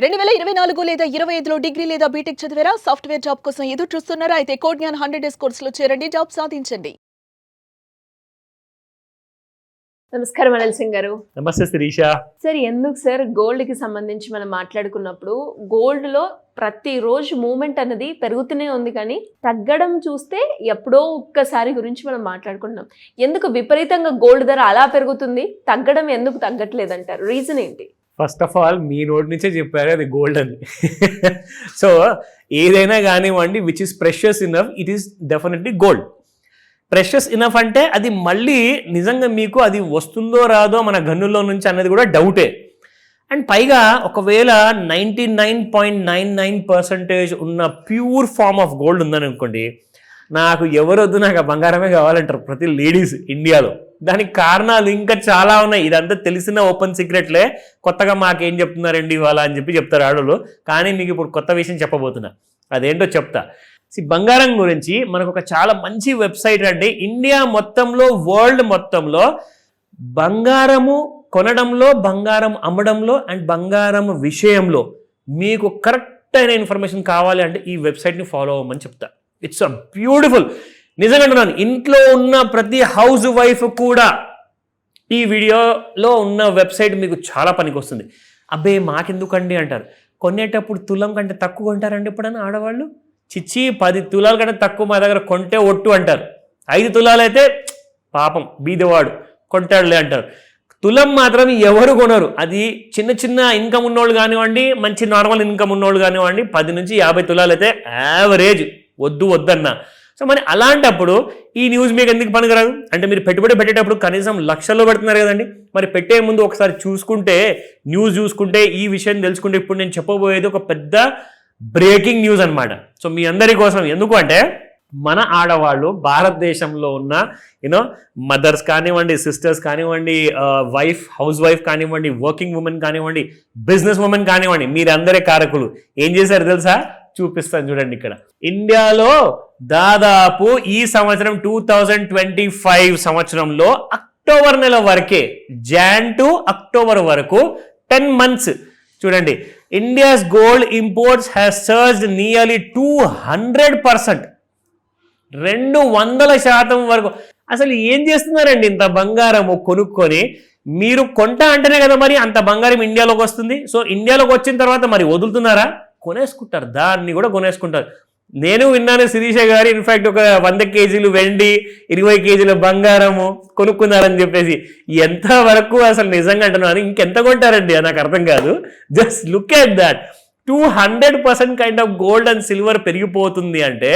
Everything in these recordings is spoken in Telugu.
2024 లేదా 25లో డిగ్రీ లేదా బీటెక్ చదివారా? సాఫ్ట్‌వేర్ జాబ్ కోసం ఎదురు చూస్తున్నారా? అయితే కోడ్ జ్ఞాన్ 100 డేస్ కోర్సులో చేరండి. జాబ్ సాధించండి. నమస్కారం అనిల్ సింగ్ గారు. నమస్తే శిరీష. సార్, ఎందుకు సార్ గోల్డ్ కి సంబంధించి మనం మాట్లాడుకున్నప్పుడు గోల్డ్ లో ప్రతిరోజు మూవ్మెంట్ అనేది పెరుగుతూనే ఉంది, కానీ తగ్గడం చూస్తే ఎప్పుడో ఒక్కసారి గురించి మనం మాట్లాడుకుంటున్నాం. ఎందుకు విపరీతంగా గోల్డ్ ధర అలా పెరుగుతుంది, తగ్గడం ఎందుకు తగ్గట్లేదంటారు? రీజన్ ఏంటి? ఫస్ట్ ఆఫ్ ఆల్ మీ నోటి నుంచే చెప్పారు అది గోల్డ్ అని. సో ఏదైనా కానివ్వండి which is precious enough, it is definitely gold. Precious enough అంటే అది మళ్ళీ నిజంగా మీకు అది వస్తుందో రాదో మన గన్నుల్లో నుంచి అన్నది కూడా డౌటే. అండ్ పైగా ఒకవేళ 99.99% ఉన్న ప్యూర్ ఫార్మ్ ఆఫ్ గోల్డ్ ఉందని అనుకోండి, నాకు ఎవరొద్దు, నాకు ఆ బంగారమే కావాలంటారు ప్రతి లేడీస్ ఇండియాలో. దానికి కారణాలు ఇంకా చాలా ఉన్నాయి. ఇదంతా తెలిసిన ఓపెన్ సీక్రెట్లే. కొత్తగా మాకేం చెప్తున్నారండి ఇవాళ అని చెప్తారు ఆడోళ్ళు. కానీ మీకు ఇప్పుడు కొత్త విషయం చెప్పబోతున్నా, అదేంటో చెప్తా. బంగారం గురించి మనకు ఒక చాలా మంచి వెబ్సైట్ అండి. ఇండియా మొత్తంలో, వరల్డ్ మొత్తంలో బంగారము కొనడంలో, బంగారం అమ్మడంలో అండ్ బంగారం విషయంలో మీకు కరెక్ట్ అయిన ఇన్ఫర్మేషన్ కావాలి అంటే ఈ వెబ్సైట్ని ఫాలో అవ్వమని చెప్తా. It's a beautiful. నిజంగా అంటున్నాను, ఇంట్లో ఉన్న ప్రతి హౌస్ వైఫ్ కూడా ఈ వీడియోలో ఉన్న వెబ్సైట్ మీకు చాలా పనికి వస్తుంది. అబ్బే మాకెందుకండి అంటారు. కొనేటప్పుడు తులం కంటే తక్కువ కొంటారండి ఎప్పుడన్నా ఆడవాళ్ళు? చిచ్చి 10 తులాల కంటే తక్కువ మా దగ్గర కొంటే ఒట్టు అంటారు. 5 తులాలు అయితే పాపం బీదవాడు కొంటాడులే అంటారు. తులం మాత్రం ఎవరు కొనరు. అది చిన్న చిన్న ఇన్కమ్ ఉన్నోళ్ళు కానివ్వండి, మంచి నార్మల్ ఇన్కమ్ ఉన్నోళ్ళు కానివ్వండి, 10 నుంచి 50 తులాలు అయితే యావరేజ్ వద్దన్నా. సో మరి అలాంటప్పుడు ఈ న్యూస్ మీకు ఎందుకు పనికిరాదు? అంటే మీరు పెట్టుబడి పెట్టేటప్పుడు కనీసం లక్షల్లో పెడుతున్నారు కదండి. మరి పెట్టే ముందు ఒకసారి చూసుకుంటే, న్యూస్ చూసుకుంటే, ఈ విషయం తెలుసుకుంటే, ఇప్పుడు నేను చెప్పబోయేది ఒక పెద్ద బ్రేకింగ్ న్యూస్ అనమాట. సో మీ అందరి కోసం. ఎందుకు అంటే మన ఆడవాళ్ళు భారతదేశంలో ఉన్న మదర్స్ కానివ్వండి, సిస్టర్స్ కానివ్వండి, హౌస్ వైఫ్ కానివ్వండి, వర్కింగ్ ఉమెన్ కానివ్వండి, బిజినెస్ ఉమెన్ కానివ్వండి, మీరందరే కారకులు. ఏం చేశారు తెలుసా? చూపిస్తాను చూడండి. ఇక్కడ ఇండియాలో దాదాపు ఈ సంవత్సరం 2025 సంవత్సరంలో అక్టోబర్ నెల వరకే, జాన్ టు అక్టోబర్ వరకు 10 months చూడండి, India's gold imports has surged nearly 200%. 200% వరకు. అసలు ఏం చేస్తున్నారండి ఇంత బంగారం కొనుక్కొని? మీరు కొంటా అంటేనే కదా మరి అంత బంగారం ఇండియాలోకి వస్తుంది. సో ఇండియాలోకి వచ్చిన తర్వాత మరి వదులుతున్నారా? కొనేసుకుంటారు, దాన్ని కూడా కొనేసుకుంటారు. నేను విన్నాను శిరీష గారు ఇన్ఫాక్ట్ ఒక 100 కేజీలు వెండి, 20 కేజీల బంగారము కొనుక్కున్నారని చెప్పేసి. ఎంత వరకు అసలు నిజంగా అంటున్నాను, ఇంకెంత కొంటారండి నాకు అర్థం కాదు. Just look at that. 200% kind of gold and silver పెరిగిపోతుంది అంటే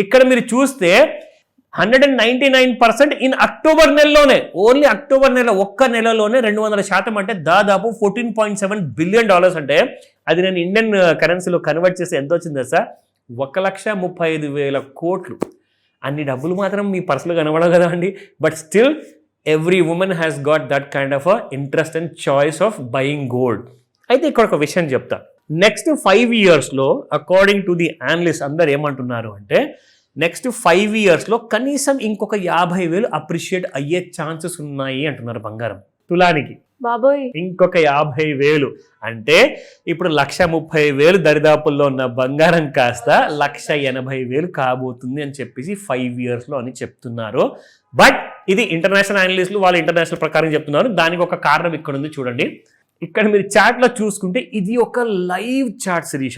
ఇక్కడ మీరు చూస్తే 199% ఇన్ అక్టోబర్ నెలలోనే, ఓన్లీ అక్టోబర్ నెల ఒక్క నెలలోనే 200%. అంటే దాదాపు $14.7 బిలియన్. అంటే అది నేను ఇండియన్ కరెన్సీలో కన్వర్ట్ చేసి ఎంత వచ్చింది సార్? 1,35,000 కోట్లు. అన్ని డబ్బులు మాత్రం మీ పర్సులో కనబడవు కదా అండి. But still every women has got that kind of interest and choice of buying gold. అయితే ఇక్కడ ఒక విషయం చెప్తా. నెక్స్ట్ 5 yearsలో అకార్డింగ్ టు ది అనలిస్ట్ అందరు ఏమంటున్నారు అంటే నెక్స్ట్ 5 yearsలో కనీసం ఇంకొక 50,000 అప్రిషియేట్ అయ్యే ఛాన్సెస్ ఉన్నాయి అంటున్నారు బంగారం తులానికి. బాబోయ్, ఇంకొక 50,000 అంటే ఇప్పుడు 130,000 దరిదాపుల్లో ఉన్న బంగారం కాస్త 180,000 కాబోతుంది అని చెప్పేసి 5 yearsలో అని చెప్తున్నారు. బట్ ఇది ఇంటర్నేషనల్ అనలిస్టులు వాళ్ళ ఇంటర్నేషనల్ ప్రకారం చెప్తున్నారు. దానికి ఒక కారణం ఇక్కడ ఉంది చూడండి. ఇక్కడ మీరు చార్ట్లో చూసుకుంటే ఇది ఒక లైవ్ చార్ట్ శిరీష.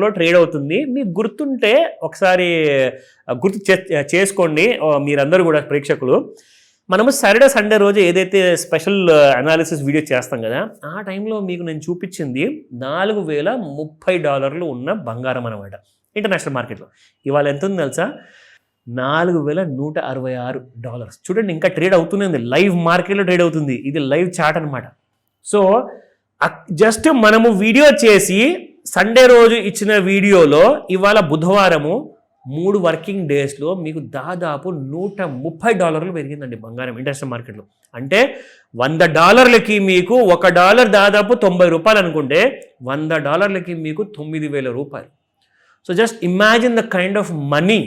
$లో ట్రేడ్ అవుతుంది. మీకు గుర్తుంటే ఒకసారి గుర్తు చేసుకోండి మీరందరూ కూడా ప్రేక్షకులు. మనము సాటర్డే సండే రోజు ఏదైతే స్పెషల్ అనాలిసిస్ వీడియో చేస్తాం కదా, ఆ టైంలో మీకు నేను చూపించింది $4,030 ఉన్న బంగారం అనమాట ఇంటర్నేషనల్ మార్కెట్లో. ఇవాళ ఎంత ఉంది తెలుసా? $4,166. చూడండి, ఇంకా ట్రేడ్ అవుతూనే ఉంది, లైవ్ మార్కెట్లో ట్రేడ్ అవుతుంది. ఇది లైవ్ చార్ట్ అనమాట. సో జస్ట్ మనము వీడియో చేసి సండే రోజు ఇచ్చిన వీడియోలో ఇవాళ బుధవారము 3 వర్కింగ్ డేస్లో మీకు దాదాపు $130 పెరిగిందండి బంగారం ఇంటర్నేషనల్ మార్కెట్లో. అంటే $100కి మీకు $1 దాదాపు 90 రూపాయలు అనుకుంటే $100కి మీకు 9,000 రూపాయలు. So just imagine the kind of money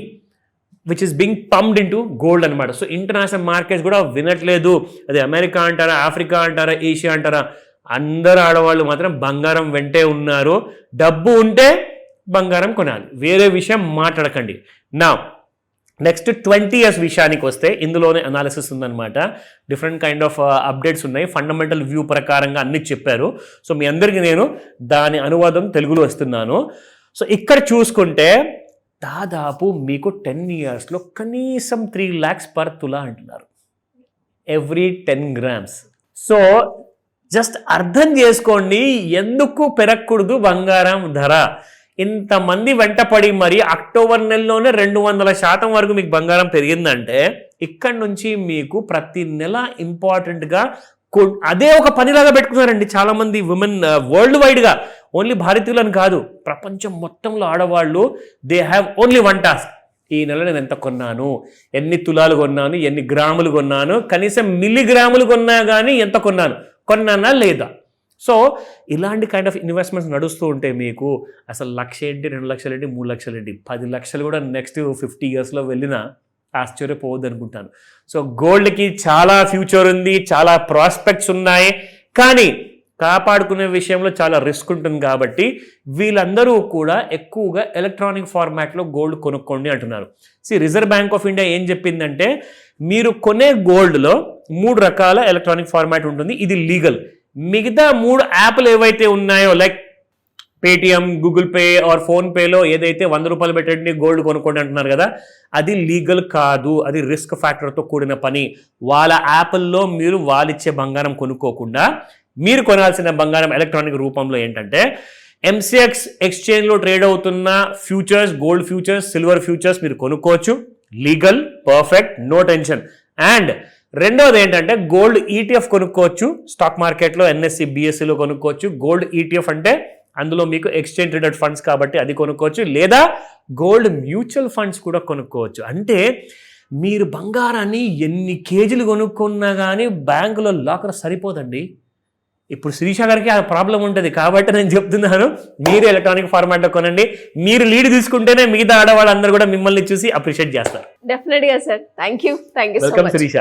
which is being pumped in to gold అనమాట. సో ఇంటర్నేషనల్ మార్కెట్స్ కూడా వినట్లేదు. అది అమెరికా అంటారా, ఆఫ్రికా అంటారా, ఏషియా అంటారా, అందరు ఆడవాళ్ళు మాత్రం బంగారం వెంటే ఉన్నారు. డబ్బు ఉంటే బంగారం కొనాలి, వేరే విషయం మాట్లాడకండి. నా నెక్స్ట్ 20 years విషయానికి వస్తే ఇందులోనే అనాలిసిస్ ఉందన్నమాట. డిఫరెంట్ కైండ్ ఆఫ్ అప్డేట్స్ ఉన్నాయి. ఫండమెంటల్ వ్యూ ప్రకారంగా అన్ని చెప్పారు. సో మీ అందరికీ నేను దాని అనువాదం తెలుగులో ఇస్తున్నాను. సో ఇక్కడ చూసుకుంటే దాదాపు మీకు 10 yearsలో కనీసం 3 lakhs పర్ తులా అంటున్నారు, ఎవ్రీ 10 grams. సో జస్ట్ అర్థం చేసుకోండి ఎందుకు పెరగకూడదు బంగారం ధర. ఇంతమంది వెంటపడి మరి అక్టోబర్ నెలలోనే 200% వరకు మీకు బంగారం పెరిగిందంటే ఇక్కడ నుంచి మీకు ప్రతి నెల ఇంపార్టెంట్గా అదే ఒక పనిలాగా పెట్టుకున్నారండి చాలామంది విమెన్ వరల్డ్ వైడ్గా. ఓన్లీ భారతీయులను కాదు, ప్రపంచం మొత్తంలో ఆడవాళ్ళు they have only one task. ఈ నెల నేను ఎంత కొన్నాను, ఎన్ని తులాలు కొన్నాను, ఎన్ని గ్రాములు కొన్నాను, కనీసం మిల్లీగ్రాములు కొన్నా కానీ ఎంత కొన్నానా లేదా. సో ఇలాంటి కైండ్ ఆఫ్ ఇన్వెస్ట్మెంట్స్ నడుస్తూ ఉంటే మీకు అసలు 1,00,000 ఏంటి, 2 లక్షలు ఏంటి, 3 లక్షలు ఏంటి, 10 లక్షలు కూడా నెక్స్ట్ 50 yearsలో వెళ్ళినా ఆశ్చర్యపోవద్దు అనుకుంటాను. సో గోల్డ్కి చాలా ఫ్యూచర్ ఉంది, చాలా ప్రాస్పెక్ట్స్ ఉన్నాయి, కానీ కాపాడుకునే విషయంలో చాలా రిస్క్ ఉంటుంది. కాబట్టి వీళ్ళందరూ కూడా ఎక్కువగా ఎలక్ట్రానిక్ ఫార్మాట్లో గోల్డ్ కొనుక్కోండి అంటున్నారు. రిజర్వ్ బ్యాంక్ ఆఫ్ ఇండియా ఏం చెప్పిందంటే మీరు కొనే గోల్డ్లో 3 రకాల ఎలక్ట్రానిక్ ఫార్మాట్ ఉంటుంది, ఇది లీగల్. మిగతా 3 యాప్లు ఏవైతే ఉన్నాయో like Paytm, Google Pay or ఫోన్పేలో ఏదైతే 100 రూపాయలు పెట్టండి గోల్డ్ కొనుక్కోండి అంటున్నారు కదా, అది లీగల్ కాదు, అది రిస్క్ ఫ్యాక్టర్తో కూడిన పని. వాళ్ళ యాప్ల్లో మీరు వాళ్ళిచ్చే బంగారం కొనుక్కోకుండా మీరు కొనాల్సిన బంగారం ఎలక్ట్రానిక్ రూపంలో ఏంటంటే MCX ఎక్స్చేంజ్లో ట్రేడ్ అవుతున్న futures, gold futures, silver futures మీరు కొనుక్కోవచ్చు, legal, perfect, no tension. And రెండోది ఏంటంటే గోల్డ్ ETF కొనుక్కోవచ్చు, స్టాక్ మార్కెట్లో NSE, BSEలో కొనుక్కోవచ్చు. గోల్డ్ ETF అంటే అందులో మీకు ఎక్స్చేంజ్ ట్రేడెడ్ ఫండ్స్ కాబట్టి అది కొనుక్కోవచ్చు, లేదా గోల్డ్ మ్యూచువల్ ఫండ్స్ కూడా కొనుక్కోవచ్చు. అంటే మీరు బంగారాన్ని ఎన్ని కేజీలు కొనుక్కున్నా కానీ బ్యాంకులో లాకర్ సరిపోదండి. ఇప్పుడు శిరీష గారికి ఆ ప్రాబ్లం ఉంటుంది కాబట్టి నేను చెప్తున్నాను, మీరు ఎలక్ట్రానిక్ ఫార్మాట్లో కొనండి. మీరు లీడ్ తీసుకుంటేనే మిగతా ఆడవాళ్ళందరూ కూడా మిమ్మల్ని చూసి అప్రిషియేట్ చేస్తారు. డెఫినెట్గా sir. Thank you. Welcome Sirisha.